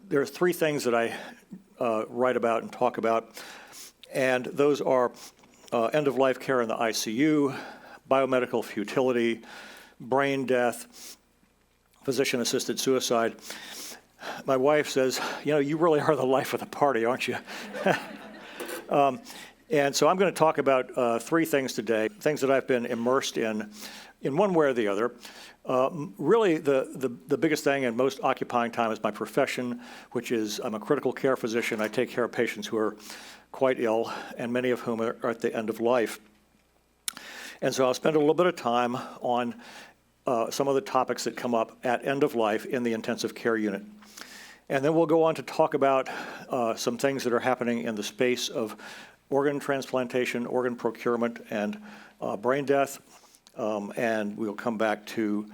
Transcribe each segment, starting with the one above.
there are three things that I write about and talk about, and those are end-of-life care in the ICU, biomedical futility, brain death, physician-assisted suicide. My wife says, you really are the life of the party, aren't you? And so I'm going to talk about three things today, things that I've been immersed in one way or the other. Really, the biggest thing and most occupying time is my profession, which is I'm a critical care physician. I take care of patients who are quite ill, and many of whom are at the end of life. And so I'll spend a little bit of time on some of the topics that come up at end of life in the intensive care unit. And then we'll go on to talk about some things that are happening in the space of organ transplantation, organ procurement, and brain death. And we'll come back to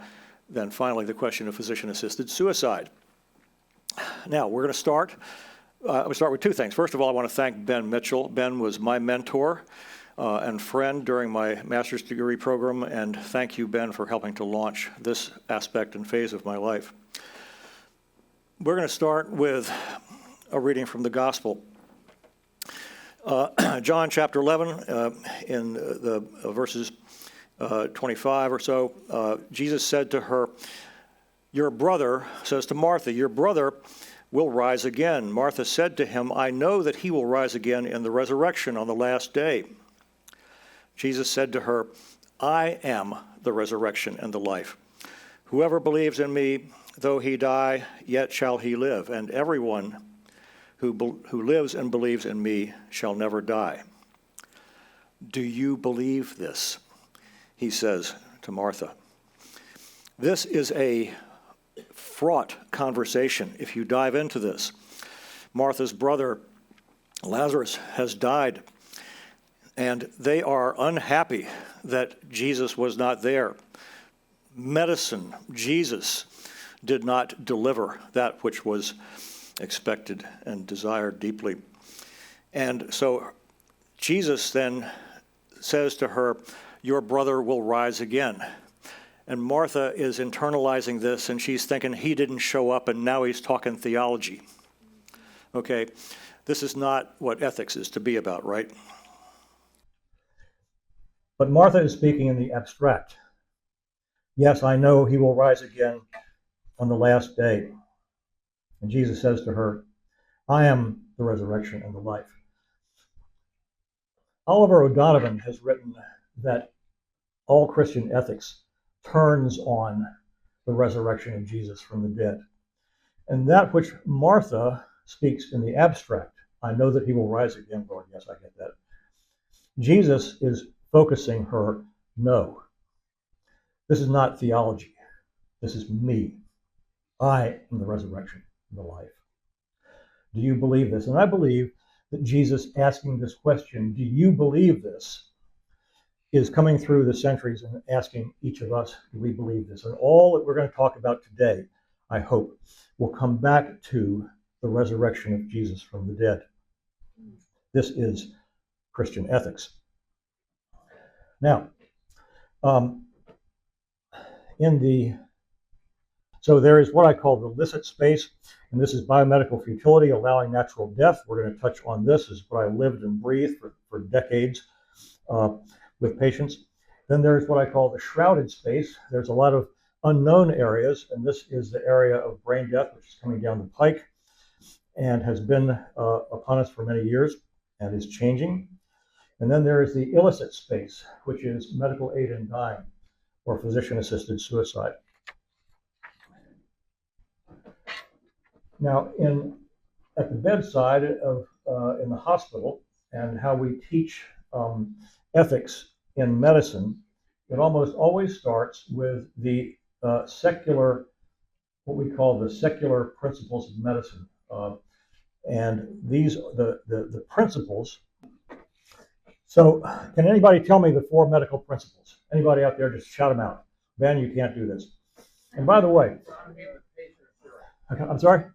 then finally the question of physician-assisted suicide. Now, we're going to start. I'm going to start with two things. First of all, I want to thank Ben Mitchell. Ben was my mentor and friend during my master's degree program, and thank you, Ben, for helping to launch this aspect and phase of my life. We're going to start with a reading from the Gospel. John chapter 11, in the verses 25 or so, Jesus said to her, "Your brother," says to Martha, "your brother will rise again." Martha said to him, "I know that he will rise again in the resurrection on the last day." Jesus said to her, "I am the resurrection and the life. Whoever believes in me, though he die, yet shall he live, and everyone who lives and believes in me shall never die." Do you believe this? He says to Martha. This is a fraught conversation if you dive into this. Martha's brother, Lazarus, has died, and they are unhappy that Jesus was not there. Medicine, Jesus, did not deliver that which was expected and desired deeply. And so Jesus then says to her, "Your brother will rise again." And Martha is internalizing this, and she's thinking, he didn't show up, and now he's talking theology. Okay, this is not what ethics is to be about, right? But Martha is speaking in the abstract. Yes, I know he will rise again on the last day. And Jesus says to her, "I am the resurrection and the life." Oliver O'Donovan has written that all Christian ethics turns on the resurrection of Jesus from the dead. And that which Martha speaks in the abstract, I know that he will rise again, Lord, yes, I get that. Jesus is focusing her, no, this is not theology. This is me. I am the resurrection and the life. Do you believe this? And I believe that Jesus asking this question, do you believe this, is coming through the centuries and asking each of us, do we believe this? And all that we're going to talk about today, I hope, will come back to the resurrection of Jesus from the dead. This is Christian ethics. Now, so there is what I call the licit space, and this is biomedical futility, allowing natural death. We're going to touch on this. This is what I lived and breathed for decades with patients. Then there's what I call the shrouded space. There's a lot of unknown areas, and this is the area of brain death, which is coming down the pike and has been upon us for many years and is changing. And then there is the illicit space, which is medical aid in dying or physician-assisted suicide. Now, at the bedside of in the hospital and how we teach ethics in medicine, it almost always starts with the secular, what we call the secular principles of medicine. And these are the principles. So can anybody tell me the four medical principles? Anybody out there, just shout them out. Ben, you can't do this. And by the way, I'm sorry?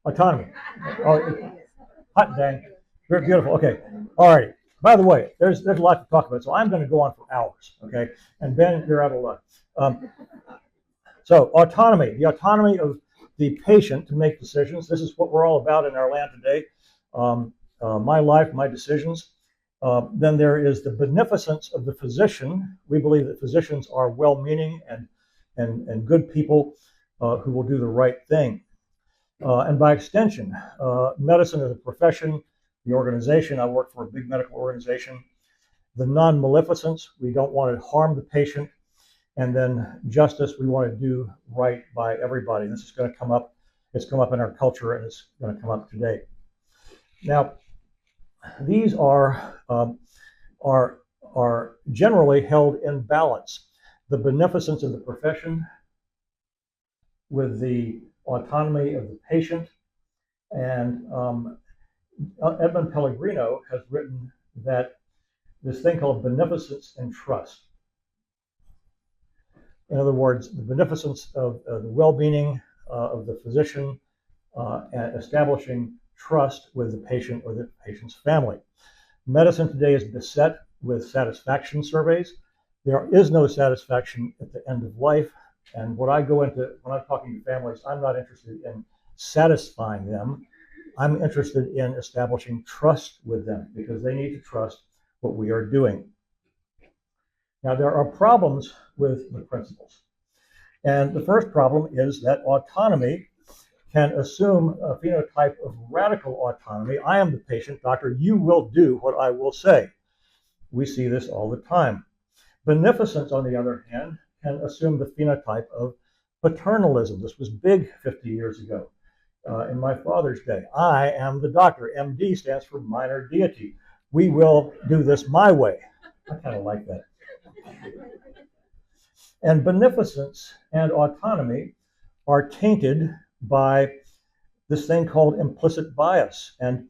Autonomy. Oh, hot dang. Very beautiful. Okay. All right. By the way, there's a lot to talk about, so I'm going to go on for hours. Okay. And Ben, you're out of luck. So autonomy, the autonomy of the patient to make decisions. This is what we're all about in our land today. My life, my decisions. Then there is the beneficence of the physician. We believe that physicians are well-meaning and good people who will do the right thing. And by extension, medicine as a profession, the organization, I work for a big medical organization, the non-maleficence, we don't want to harm the patient, and then justice, we want to do right by everybody. This is going to come up, it's come up in our culture, and it's going to come up today. Now, these are generally held in balance. The beneficence of the profession with the autonomy of the patient. And Edmund Pellegrino has written that this thing called beneficence and trust. In other words, the beneficence of the well-being of the physician and establishing trust with the patient or the patient's family. Medicine today is beset with satisfaction surveys. There is no satisfaction at the end of life. And what I go into when I'm talking to families, I'm not interested in satisfying them. I'm interested in establishing trust with them because they need to trust what we are doing. Now, there are problems with the principles. And the first problem is that autonomy can assume a phenotype of radical autonomy. I am the patient, doctor, you will do what I will say. We see this all the time. Beneficence, on the other hand, can assume the phenotype of paternalism. This was big 50 years ago in my father's day. I am the doctor. MD stands for minor deity. We will do this my way. I kind of like that. And beneficence and autonomy are tainted by this thing called implicit bias and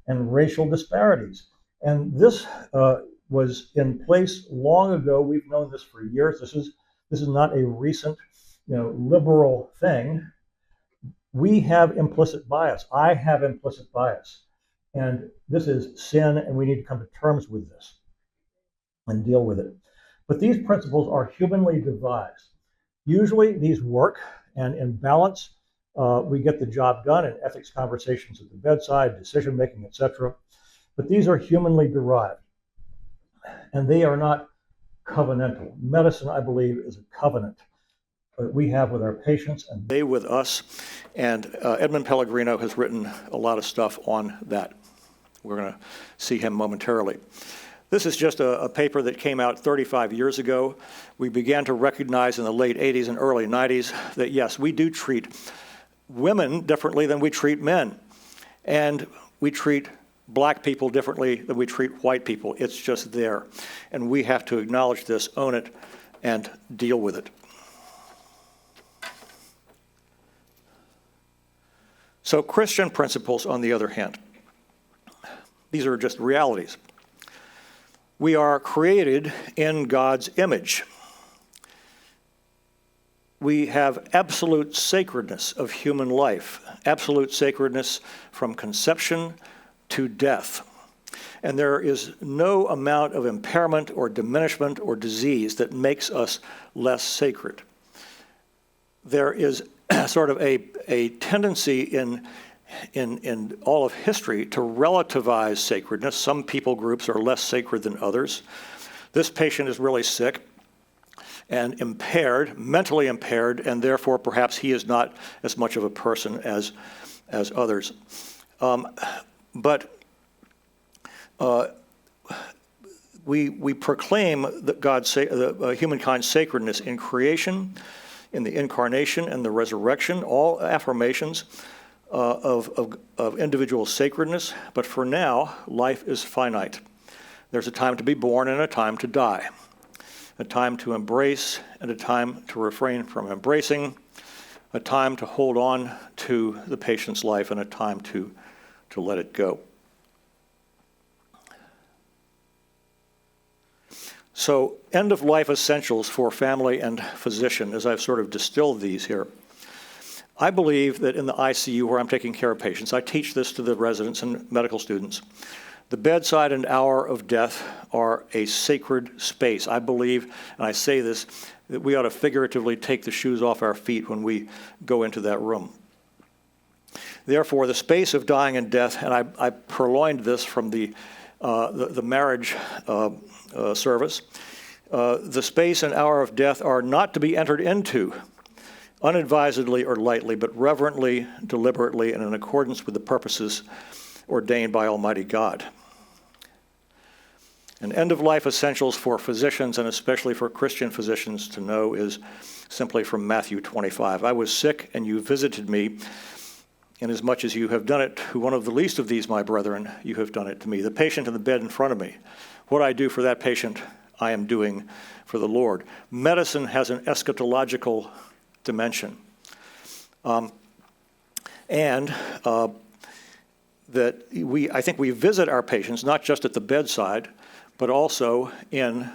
racial disparities. And this was in place long ago. We've known this for years. This is not a recent, liberal thing. We have implicit bias. I have implicit bias. And this is sin, and we need to come to terms with this and deal with it. But these principles are humanly devised. Usually these work, and in balance, we get the job done in ethics conversations at the bedside, decision-making, etc. But these are humanly derived, and they are not covenantal. Medicine, I believe, is a covenant that we have with our patients and they with us. And Edmund Pellegrino has written a lot of stuff on that. We're going to see him momentarily. This is just a paper that came out 35 years ago. We began to recognize in the late 80s and early 90s that, yes, we do treat women differently than we treat men. And we treat black people differently than we treat white people. It's just there. And we have to acknowledge this, own it, and deal with it. So Christian principles, on the other hand, these are just realities. We are created in God's image. We have absolute sacredness of human life, absolute sacredness from conception to death. And there is no amount of impairment or diminishment or disease that makes us less sacred. There is sort of a tendency in all of history to relativize sacredness. Some people groups are less sacred than others. This patient is really sick and impaired, mentally impaired, and therefore perhaps he is not as much of a person as others. But we proclaim that humankind's sacredness in creation, in the incarnation and the resurrection, all affirmations of individual sacredness. But for now, life is finite. There's a time to be born and a time to die, a time to embrace and a time to refrain from embracing, a time to hold on to the patient's life and a time to let it go. So, end-of-life essentials for family and physician, as I've sort of distilled these here. I believe that in the ICU where I'm taking care of patients, I teach this to the residents and medical students, the bedside and hour of death are a sacred space. I believe, and I say this, that we ought to figuratively take the shoes off our feet when we go into that room. Therefore, the space of dying and death, and I purloined this from the marriage service, the space and hour of death are not to be entered into unadvisedly or lightly, but reverently, deliberately, and in accordance with the purposes ordained by Almighty God. And end-of-life essentials for physicians, and especially for Christian physicians to know, is simply from Matthew 25. I was sick, and you visited me. Inasmuch as you have done it to one of the least of these, my brethren, you have done it to me. The patient in the bed in front of me. What I do for that patient, I am doing for the Lord. Medicine has an eschatological dimension. That I think we visit our patients, not just at the bedside, but also in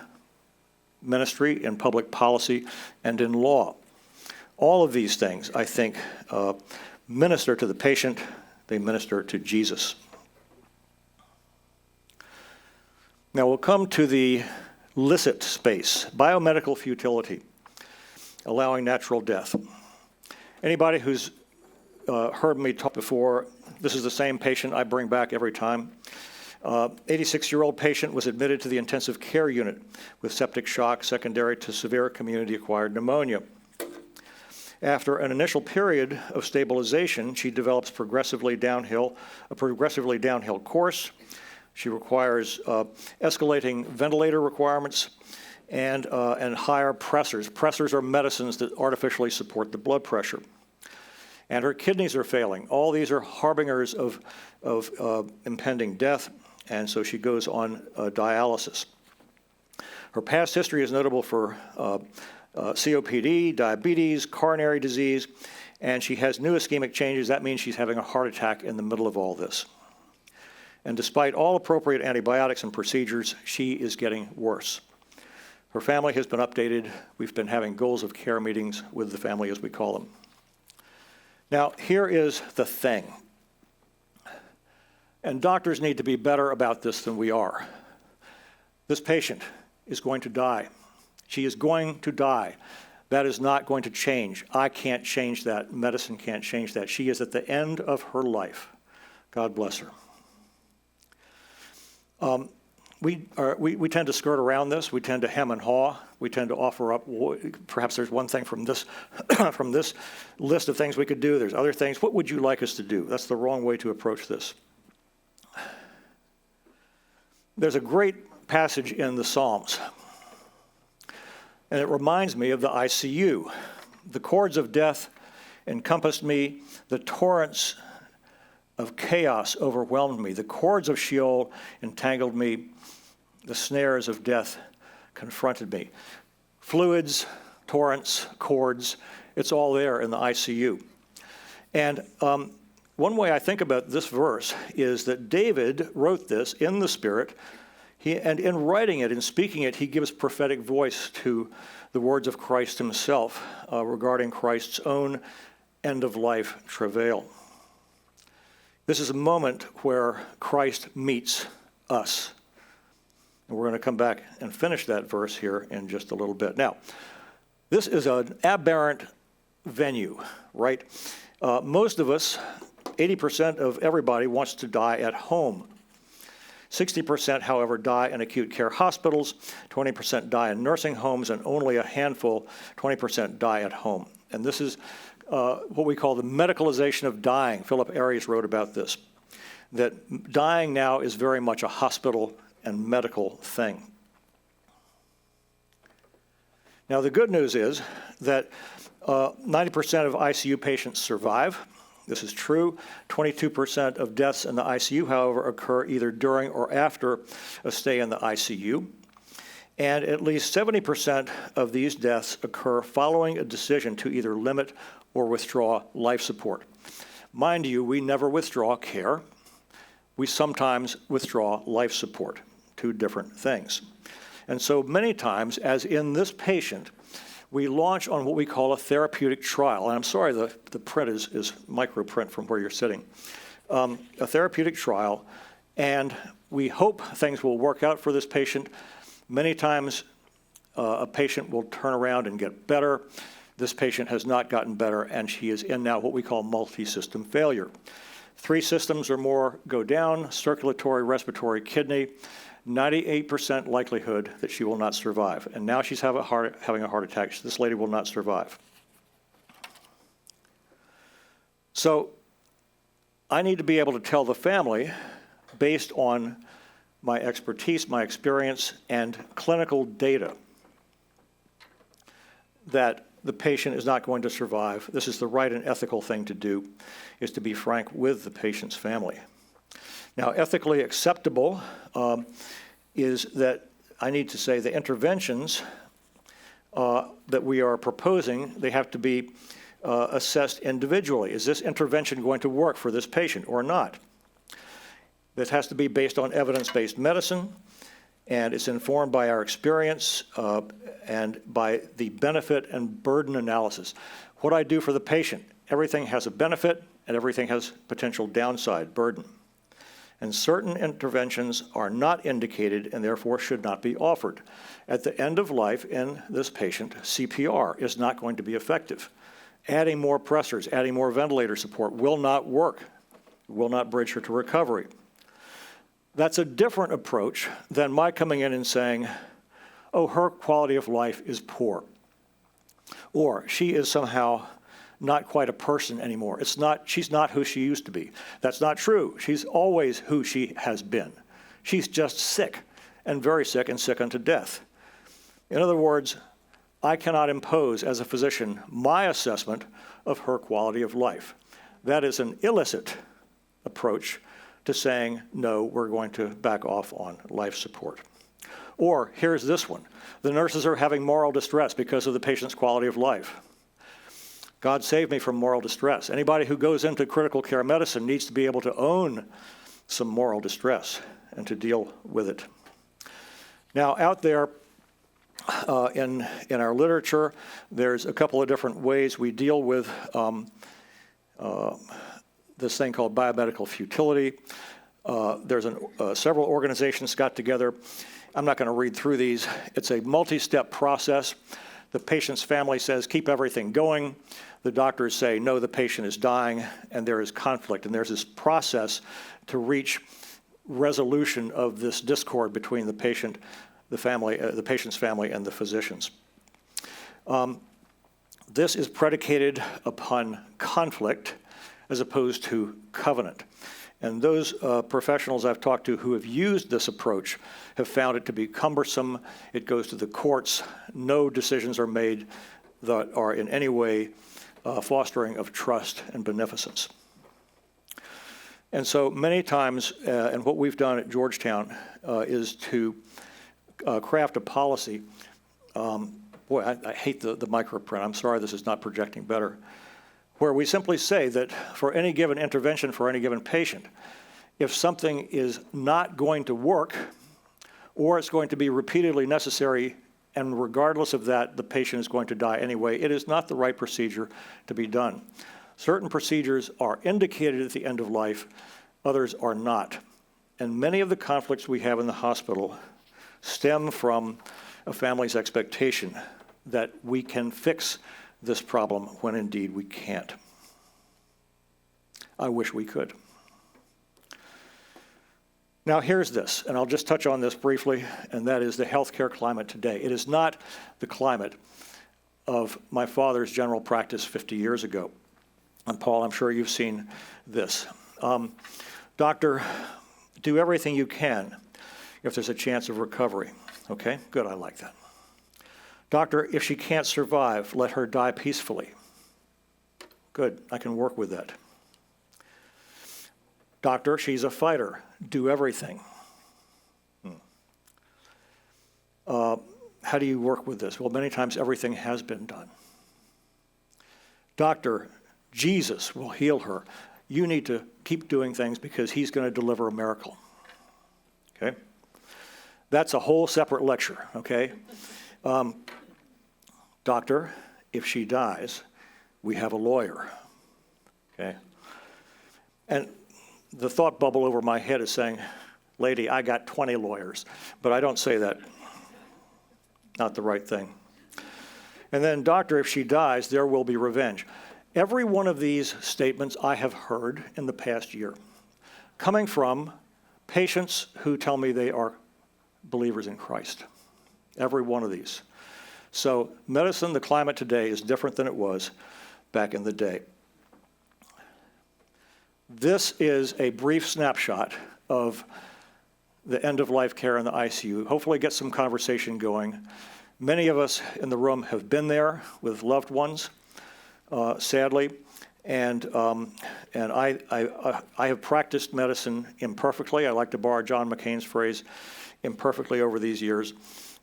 ministry, in public policy, and in law. All of these things, I think, minister to the patient, they minister to Jesus. Now we'll come to the licit space, biomedical futility, allowing natural death. Anybody who's heard me talk before, this is the same patient I bring back every time. 86-year-old patient was admitted to the intensive care unit with septic shock secondary to severe community-acquired pneumonia. After an initial period of stabilization, she develops a progressively downhill course. She requires escalating ventilator requirements and higher pressors. Pressors are medicines that artificially support the blood pressure. And her kidneys are failing. All these are harbingers of impending death, and so she goes on dialysis. Her past history is notable for COPD, diabetes, coronary disease, and she has new ischemic changes. That means she's having a heart attack in the middle of all this. And despite all appropriate antibiotics and procedures, she is getting worse. Her family has been updated. We've been having goals of care meetings with the family, as we call them. Now, here is the thing. And doctors need to be better about this than we are. This patient is going to die. She is going to die. That is not going to change. I can't change that. Medicine can't change that. She is at the end of her life. God bless her. We tend to skirt around this. We tend to hem and haw. We tend to offer up, perhaps there's one thing from this from this list of things we could do. There's other things. What would you like us to do? That's the wrong way to approach this. There's a great passage in the Psalms, and it reminds me of the ICU. The cords of death encompassed me. The torrents of chaos overwhelmed me. The cords of Sheol entangled me. The snares of death confronted me. Fluids, torrents, cords, it's all there in the ICU. And one way I think about this verse is that David wrote this in the Spirit, and in writing it, in speaking it, he gives prophetic voice to the words of Christ himself regarding Christ's own end-of-life travail. This is a moment where Christ meets us. And we're going to come back and finish that verse here in just a little bit. Now, this is an aberrant venue, right? Most of us, 80% of everybody, wants to die at home. 60%, however, die in acute care hospitals, 20% die in nursing homes, and only a handful, 20%, die at home. And this is what we call the medicalization of dying. Philip Arias wrote about this, that dying now is very much a hospital and medical thing. Now, the good news is that 90% of ICU patients survive. This is true. 22% of deaths in the ICU, however, occur either during or after a stay in the ICU. And at least 70% of these deaths occur following a decision to either limit or withdraw life support. Mind you, we never withdraw care. We sometimes withdraw life support, two different things. And so many times, as in this patient, we launch on what we call a therapeutic trial. And I'm sorry, the print is microprint from where you're sitting. A therapeutic trial, and we hope things will work out for this patient. Many times, a patient will turn around and get better. This patient has not gotten better, and she is in now what we call multi-system failure. 3 systems or more go down: circulatory, respiratory, kidney. 98% likelihood that she will not survive. And now she's having a heart attack. This lady will not survive. So I need to be able to tell the family, based on my expertise, my experience, and clinical data, that the patient is not going to survive. This is the right and ethical thing to do, is to be frank with the patient's family. Now, ethically acceptable is that I need to say the interventions that we are proposing, they have to be assessed individually. Is this intervention going to work for this patient or not? This has to be based on evidence-based medicine, and it's informed by our experience and by the benefit and burden analysis. What I do for the patient, everything has a benefit and everything has potential downside burden. And certain interventions are not indicated and therefore should not be offered. At the end of life in this patient, CPR is not going to be effective. Adding more pressors, adding more ventilator support will not work, will not bridge her to recovery. That's a different approach than my coming in and saying, oh, her quality of life is poor, or she is somehow not quite a person anymore. She's not who she used to be. That's not true. She's always who she has been. She's just sick, and very sick, and sick unto death. In other words, I cannot impose as a physician my assessment of her quality of life. That is an illicit approach to saying, no, we're going to back off on life support. Or here's this one. The nurses are having moral distress because of the patient's quality of life. God save me from moral distress. Anybody who goes into critical care medicine needs to be able to own some moral distress and to deal with it. Now, out there in our literature, there's a couple of different ways we deal with this thing called biomedical futility. There's several organizations got together. I'm not going to read through these. It's a multi-step process. The patient's family says, keep everything going. The doctors say, no, the patient is dying, and there is conflict. And there's this process to reach resolution of this discord between the patient, the family, the patient's family, and the physicians. This is predicated upon conflict as opposed to covenant. And those professionals I've talked to who have used this approach have found it to be cumbersome. It goes to the courts. No decisions are made that are in any way fostering of trust and beneficence. And so many times, and what we've done at Georgetown is to craft a policy. Boy, I hate the microprint. I'm sorry this is not projecting better. Where we simply say that for any given intervention for any given patient, if something is not going to work, or it's going to be repeatedly necessary, and regardless of that, the patient is going to die anyway, it is not the right procedure to be done. Certain procedures are indicated at the end of life, others are not. And many of the conflicts we have in the hospital stem from a family's expectation that we can fix this problem when indeed we can't. I wish we could. Now here's this, and I'll just touch on this briefly, and that is the healthcare climate today. It is not the climate of my father's general practice 50 years ago. And Paul, I'm sure you've seen this. Doctor, do everything you can if there's a chance of recovery. Okay, good, I like that. Doctor, if she can't survive, let her die peacefully. Good, I can work with that. Doctor, she's a fighter. Do everything. How do you work with this? Well, many times everything has been done. Doctor, Jesus will heal her. You need to keep doing things because he's going to deliver a miracle. Okay? That's a whole separate lecture, okay? Doctor, if she dies, we have a lawyer, okay? And the thought bubble over my head is saying, lady, I got 20 lawyers, but I don't say that. Not the right thing. And then, doctor, if she dies, there will be revenge. Every one of these statements I have heard in the past year, coming from patients who tell me they are believers in Christ. Every one of these. So medicine, the climate today is different than it was back in the day. This is a brief snapshot of the end-of-life care in the ICU. Hopefully get some conversation going. Many of us in the room have been there with loved ones, sadly, and I have practiced medicine imperfectly. I like to borrow John McCain's phrase, imperfectly over these years,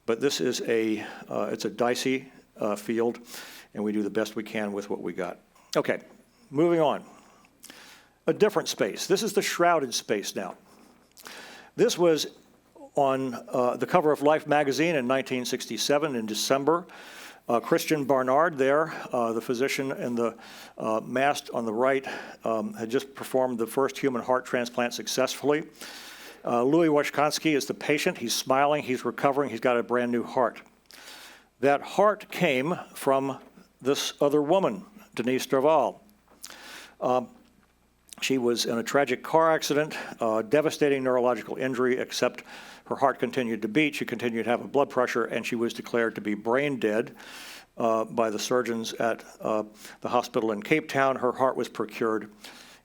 but this is it's a dicey field, and we do the best we can with what we got. Okay, moving on. A different space. This is the shrouded space now. This was on the cover of Life magazine in 1967 in December. Christian Barnard there, the physician in the mast on the right, had just performed the first human heart transplant successfully. Louis Washkansky is the patient. He's smiling, he's recovering, he's got a brand new heart. That heart came from this other woman, Denise Derval. She was in a tragic car accident, devastating neurological injury, except her heart continued to beat, she continued to have a blood pressure, and she was declared to be brain dead by the surgeons at the hospital in Cape Town. Her heart was procured,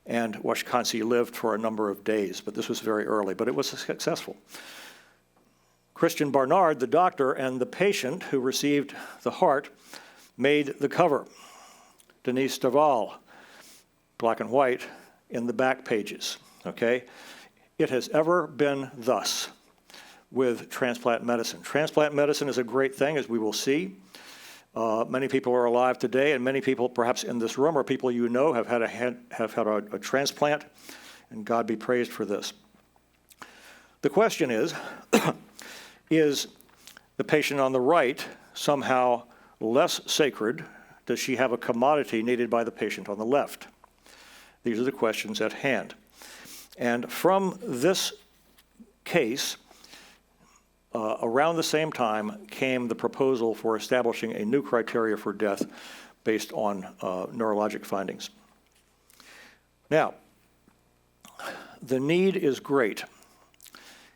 and Washkansky lived for a number of days, but this was very early, but it was successful. Christian Barnard, the doctor, and the patient who received the heart made the cover. Denise Derval, black and white, in the back pages, okay? It has ever been thus with transplant medicine. Transplant medicine is a great thing, as we will see. Many people are alive today, and many people, perhaps in this room, or people you know, have had a transplant, and God be praised for this. The question is, is the patient on the right somehow less sacred? Does she have a commodity needed by the patient on the left? These are the questions at hand. And from this case, around the same time came the proposal for establishing a new criteria for death based on neurologic findings. Now, the need is great.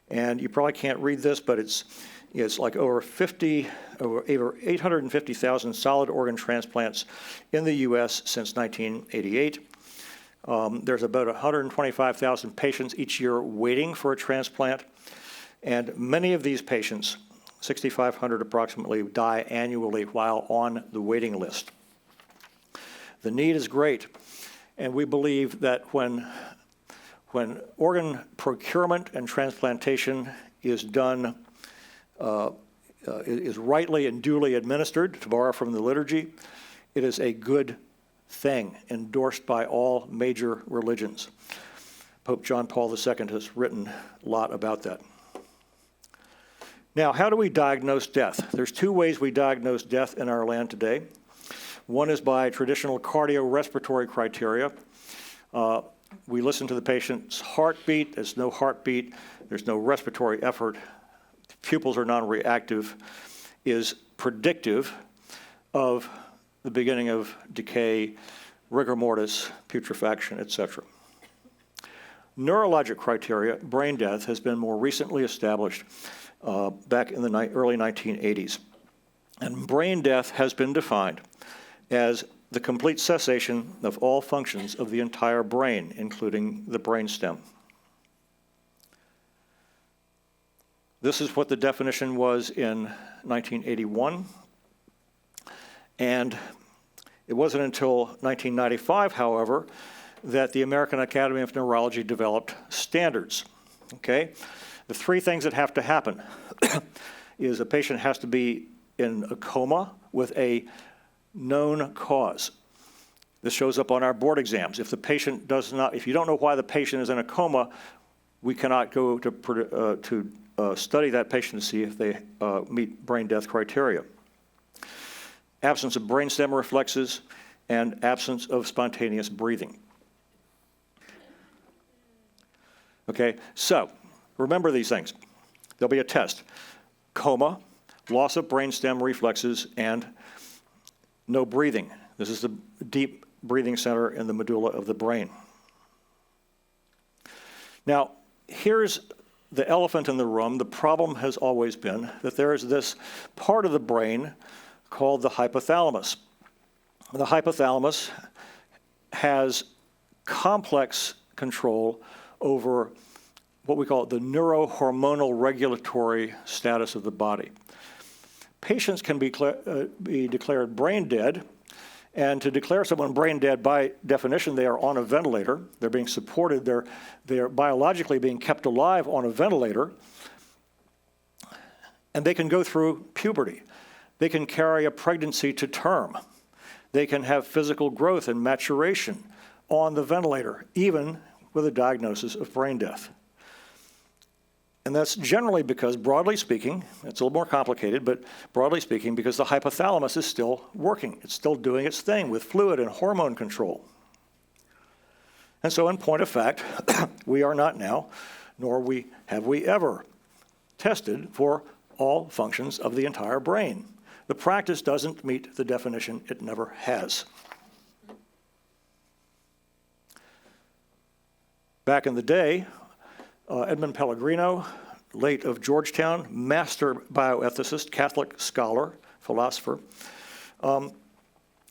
And you probably can't read this, but it's like over 850,000 solid organ transplants in the U.S. since 1988. There's about 125,000 patients each year waiting for a transplant, and many of these patients, 6,500 approximately, die annually while on the waiting list. The need is great, and we believe that when organ procurement and transplantation is done, is rightly and duly administered, to borrow from the liturgy, it is a good thing endorsed by all major religions. Pope John Paul II has written a lot about that. Now, how do we diagnose death? There's two ways we diagnose death in our land today. One is by traditional cardiorespiratory criteria. We listen to the patient's heartbeat. There's no heartbeat. There's no respiratory effort. Pupils are non-reactive, is predictive of the beginning of decay, rigor mortis, putrefaction, etc. Neurologic criteria, brain death, has been more recently established back in the early 1980s. And brain death has been defined as the complete cessation of all functions of the entire brain, including the brainstem. This is what the definition was in 1981. And it wasn't until 1995, however, that the American Academy of Neurology developed standards, okay? The three things that have to happen is a patient has to be in a coma with a known cause. This shows up on our board exams. If you don't know why the patient is in a coma, we cannot go to study that patient to see if they meet brain death criteria. Absence of brainstem reflexes, and absence of spontaneous breathing. Okay, so remember these things. There'll be a test. Coma, loss of brainstem reflexes, and no breathing. This is the deep breathing center in the medulla of the brain. Now, here's the elephant in the room. The problem has always been that there is this part of the brain called the hypothalamus. The hypothalamus has complex control over what we call the neurohormonal regulatory status of the body. Patients can be declared brain dead, and to declare someone brain dead, by definition, they are on a ventilator. They're being supported. They're biologically being kept alive on a ventilator, and they can go through puberty. They can carry a pregnancy to term. They can have physical growth and maturation on the ventilator, even with a diagnosis of brain death. And that's generally because, broadly speaking, it's a little more complicated, but broadly speaking, because the hypothalamus is still working. It's still doing its thing with fluid and hormone control. And so in point of fact, we are not now, nor have we ever tested for all functions of the entire brain. The practice doesn't meet the definition. It never has. Back in the day, Edmund Pellegrino, late of Georgetown, master bioethicist, Catholic scholar, philosopher,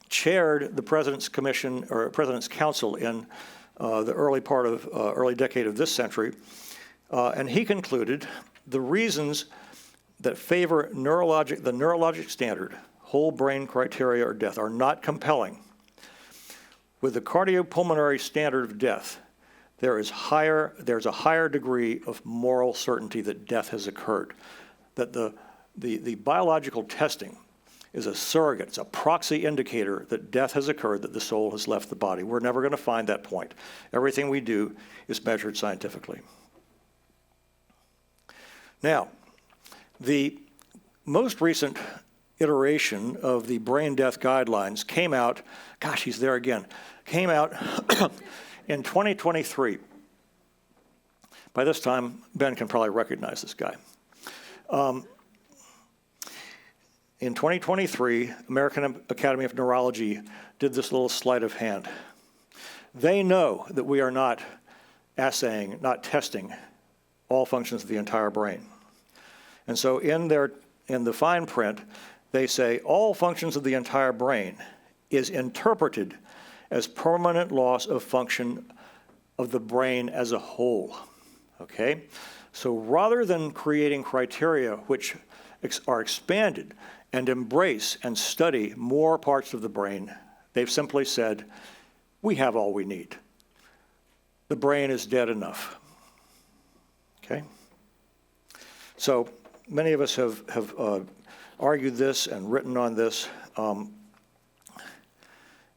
chaired the President's Commission or President's Council in the early decade of this century, and he concluded the reasons that favor the neurologic standard, whole brain criteria or death, are not compelling. With the cardiopulmonary standard of death, there's a higher degree of moral certainty that death has occurred, that the biological testing is a surrogate, it's a proxy indicator that death has occurred, that the soul has left the body. We're never going to find that point. Everything we do is measured scientifically. Now, the most recent iteration of the brain death guidelines came out, gosh, he's there again, came out in 2023. By this time, Ben can probably recognize this guy. In 2023, American Academy of Neurology did this little sleight of hand. They know that we are not assaying, not testing all functions of the entire brain. And so in the fine print, they say all functions of the entire brain is interpreted as permanent loss of function of the brain as a whole, okay? So rather than creating criteria which are expanded and embrace and study more parts of the brain, they've simply said, we have all we need. The brain is dead enough, okay? So many of us have argued this and written on this,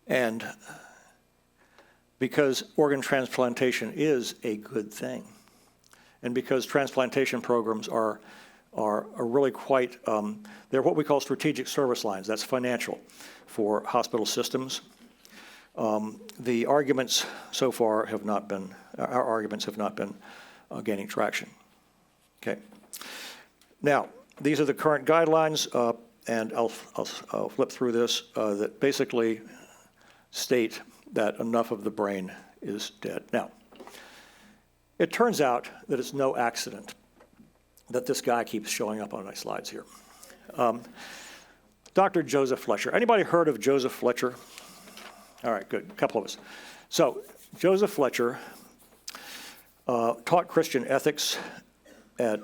and because organ transplantation is a good thing, and because transplantation programs are really quite, they're what we call strategic service lines. That's financial for hospital systems. The arguments so far have not been, our arguments have not been gaining traction. Okay. Now, these are the current guidelines, and I'll flip through this, that basically state that enough of the brain is dead. Now, it turns out that it's no accident that this guy keeps showing up on my slides here. Dr. Joseph Fletcher. Anybody heard of Joseph Fletcher? All right, good, a couple of us. So, Joseph Fletcher taught Christian ethics at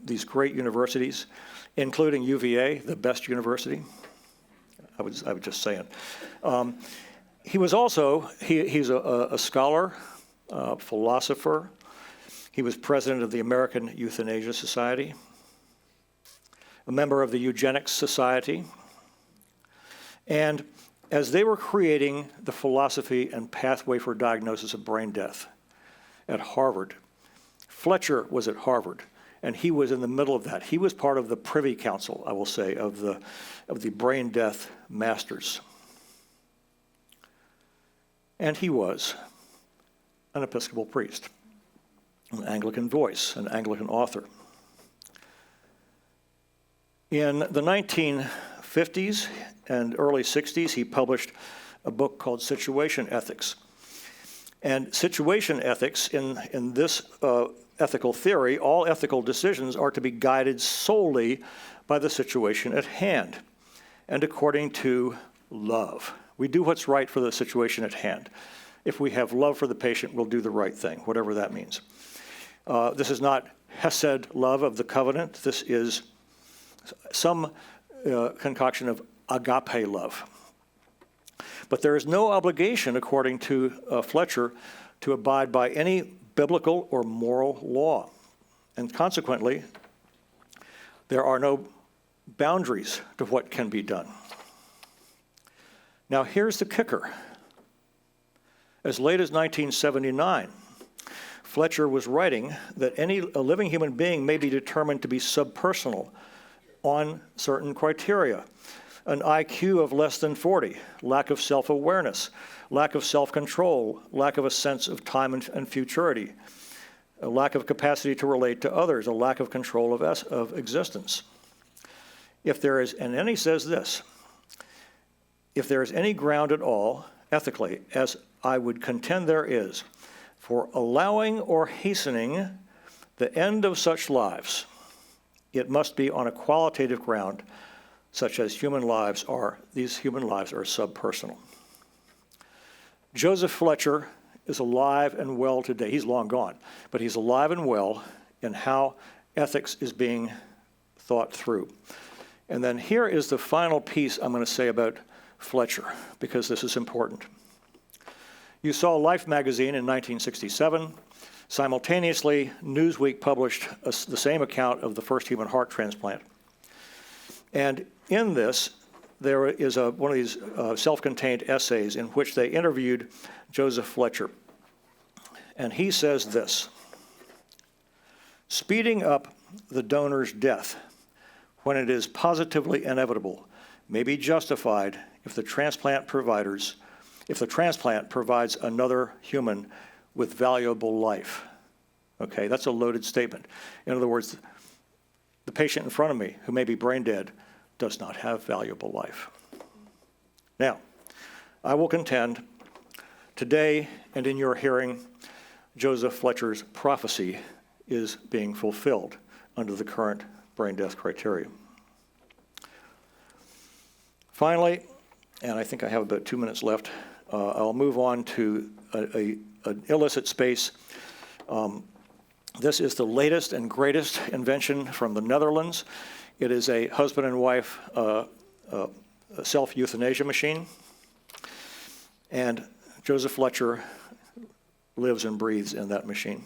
these great universities, including UVA, the best university. I was just saying. He was also, he's a scholar, philosopher. He was president of the American Euthanasia Society, a member of the Eugenics Society. And as they were creating the philosophy and pathway for diagnosis of brain death at Harvard, Fletcher was at Harvard, and he was in the middle of that. He was part of the Privy Council, I will say, of the brain death masters. And he was an Episcopal priest, an Anglican voice, an Anglican author. In the 1950s, and early 60s, he published a book called Situation Ethics. And situation ethics, in this ethical theory, all ethical decisions are to be guided solely by the situation at hand and according to love. We do what's right for the situation at hand. If we have love for the patient, we'll do the right thing, whatever that means. This is not Hesed love of the covenant. This is some concoction of agape love. But there is no obligation, according to Fletcher, to abide by any biblical or moral law. And consequently, there are no boundaries to what can be done. Now, here's the kicker. As late as 1979, Fletcher was writing that a living human being may be determined to be subpersonal on certain criteria. An IQ of less than 40, lack of self-awareness, lack of self-control, lack of a sense of time and futurity, a lack of capacity to relate to others, a lack of control of existence. If there is, and then he says this, if there is any ground at all, ethically, as I would contend there is, for allowing or hastening the end of such lives, it must be on a qualitative ground, such as these human lives are subpersonal. Joseph Fletcher is alive and well today. He's long gone, but he's alive and well in how ethics is being thought through. And then here is the final piece I'm going to say about Fletcher, because this is important. You saw Life magazine in 1967. Simultaneously, Newsweek published the same account of the first human heart transplant. And in this, there is one of these self-contained essays in which they interviewed Joseph Fletcher. And he says this: speeding up the donor's death when it is positively inevitable may be justified if the transplant provides another human with valuable life. Okay, that's a loaded statement. In other words, the patient in front of me, who may be brain dead, does not have valuable life. Now, I will contend today and in your hearing, Joseph Fletcher's prophecy is being fulfilled under the current brain death criteria. Finally, and I think I have about 2 minutes left, I'll move on to an illicit space. This is the latest and greatest invention from the Netherlands. It is a husband and wife self-euthanasia machine. And Joseph Fletcher lives and breathes in that machine.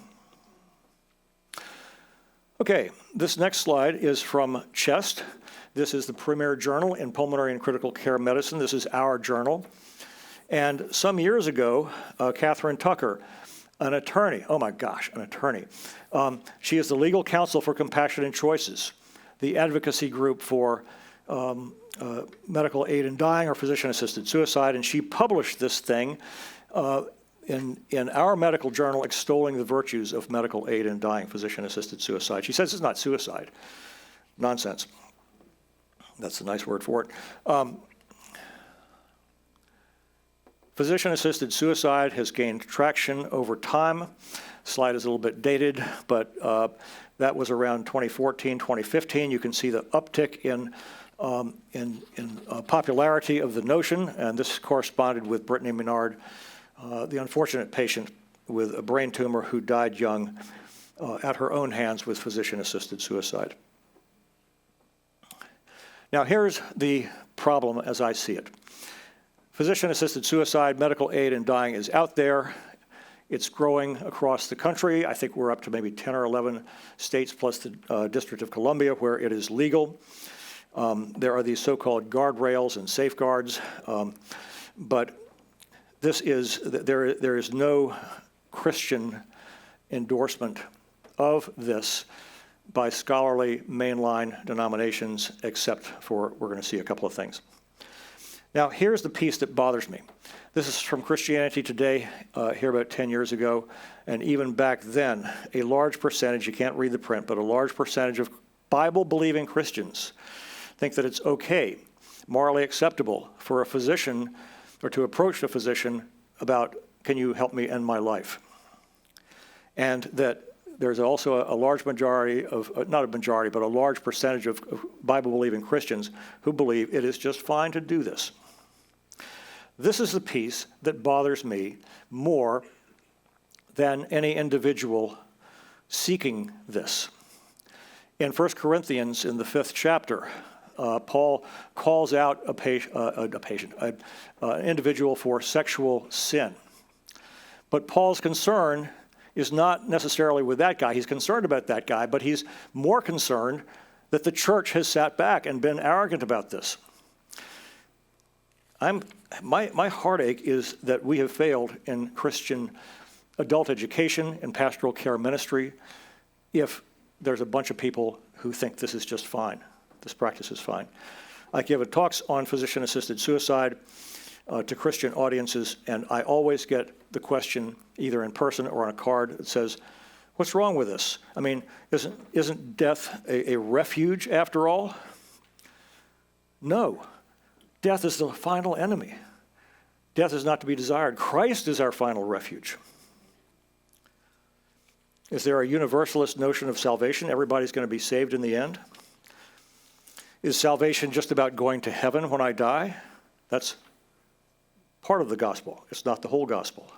Okay, this next slide is from CHEST. This is the premier journal in pulmonary and critical care medicine. This is our journal. And some years ago, Catherine Tucker, an attorney, an attorney. She is the legal counsel for Compassionate Choices, the advocacy group for medical aid in dying or physician-assisted suicide, and she published this thing in our medical journal extolling the virtues of medical aid in dying, physician-assisted suicide. She says it's not suicide. Nonsense. That's a nice word for it. Physician-assisted suicide has gained traction over time. Slide is a little bit dated, but that was around 2014, 2015. You can see the uptick in popularity of the notion, and this corresponded with Brittany Menard, the unfortunate patient with a brain tumor who died young at her own hands with physician-assisted suicide. Now, here's the problem as I see it. Physician-assisted suicide, medical aid in dying is out there. It's growing across the country. I think we're up to maybe 10 or 11 states plus the District of Columbia where it is legal. There are these so-called guardrails and safeguards, but there is no Christian endorsement of this by scholarly mainline denominations, except for we're going to see a couple of things. Now, here's the piece that bothers me. This is from Christianity Today, here about 10 years ago, and even back then, a large percentage, you can't read the print, but a large percentage of Bible-believing Christians think that it's okay, morally acceptable for a physician or to approach a physician about, can you help me end my life? And that there's also a large majority of, not a majority, but a large percentage of Bible-believing Christians who believe it is just fine to do this. This is the piece that bothers me more than any individual seeking this. In 1 Corinthians, in the 5th chapter, Paul calls out an individual for sexual sin. But Paul's concern is not necessarily with that guy. He's concerned about that guy, but he's more concerned that the church has sat back and been arrogant about this. My heartache is that we have failed in Christian adult education and pastoral care ministry if there's a bunch of people who think this is just fine. This practice is fine. I give talks on physician-assisted suicide to Christian audiences, and I always get the question, either in person or on a card, that says, what's wrong with this? I mean, isn't death a refuge after all? No. Death is the final enemy. Death is not to be desired. Christ is our final refuge. Is there a universalist notion of salvation? Everybody's going to be saved in the end? Is salvation just about going to heaven when I die? That's part of the gospel. It's not the whole gospel.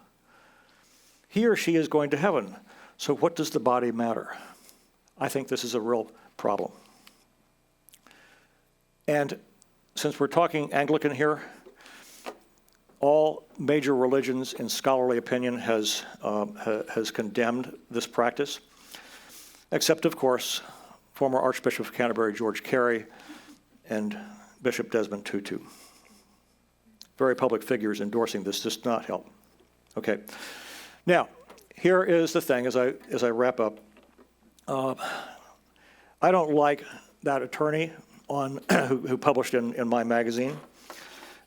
He or she is going to heaven. So what does the body matter? I think this is a real problem. And since we're talking Anglican here, all major religions in scholarly opinion has condemned this practice, except, of course, former Archbishop of Canterbury George Carey and Bishop Desmond Tutu. Very public figures endorsing this does not help. Okay. Now, here is the thing as I wrap up. I don't like that attorney who published in my magazine,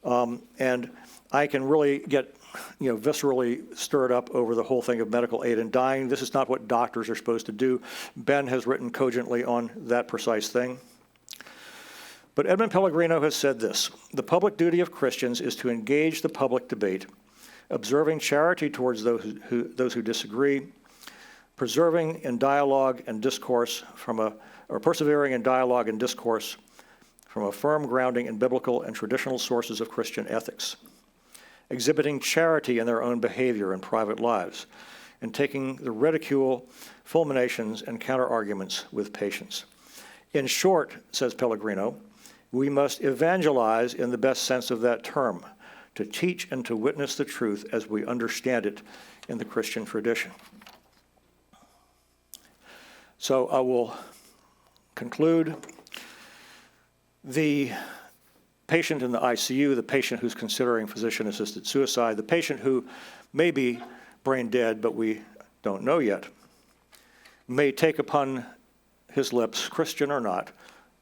and I can really get viscerally stirred up over the whole thing of medical aid in dying. This is not what doctors are supposed to do. Ben has written cogently on that precise thing. But Edmund Pellegrino has said this: the public duty of Christians is to engage the public debate, observing charity towards those who disagree, persevering in dialogue and discourse from a firm grounding in biblical and traditional sources of Christian ethics, exhibiting charity in their own behavior and private lives, and taking the ridicule, fulminations, and counter-arguments with patience. In short, says Pellegrino, we must evangelize in the best sense of that term, to teach and to witness the truth as we understand it in the Christian tradition. So I will conclude. The patient in the ICU, the patient who's considering physician-assisted suicide, the patient who may be brain dead, but we don't know yet, may take upon his lips, Christian or not,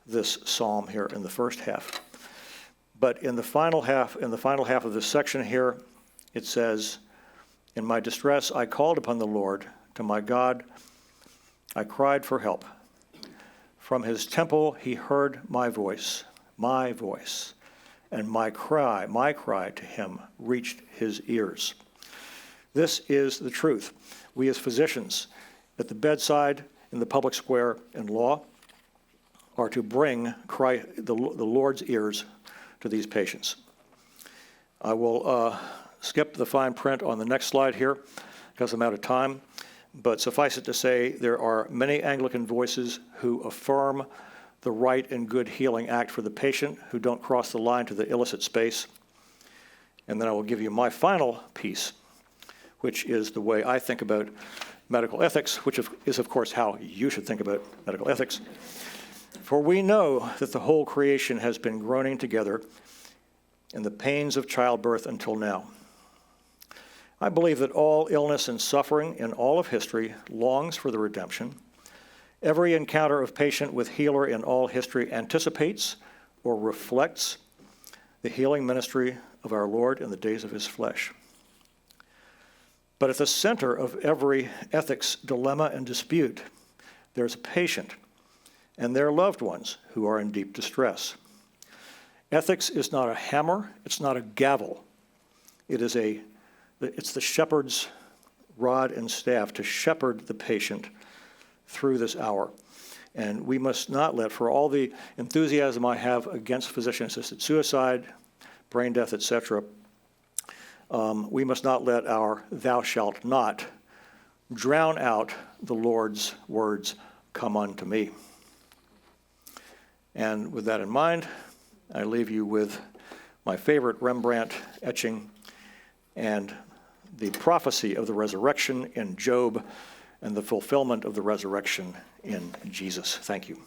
this psalm here in the first half. But in the final half of this section here, it says, in my distress, I called upon the Lord. To my God, I cried for help. From his temple, he heard my voice, and my cry to him reached his ears. This is the truth. We as physicians at the bedside, in the public square, in law, are to bring the Lord's ears to these patients. I will skip the fine print on the next slide here because I'm out of time, but suffice it to say there are many Anglican voices who affirm the right and good healing act for the patient, who don't cross the line to the illicit space. And then I will give you my final piece, which is the way I think about medical ethics, which is, of course, how you should think about medical ethics. For we know that the whole creation has been groaning together in the pains of childbirth until now. I believe that all illness and suffering in all of history longs for the redemption. Every encounter of patient with healer in all history anticipates or reflects the healing ministry of our Lord in the days of his flesh. But at the center of every ethics dilemma and dispute, there's a patient and their loved ones who are in deep distress. Ethics is not a hammer, it's not a gavel. It's the shepherd's rod and staff to shepherd the patient through this hour. And we must not let, for all the enthusiasm I have against physician-assisted suicide, brain death, etc., we must not let our "thou shalt not" drown out the Lord's words, "Come unto me." And with that in mind, I leave you with my favorite Rembrandt etching and the prophecy of the resurrection in Job and the fulfillment of the resurrection in Jesus. Thank you.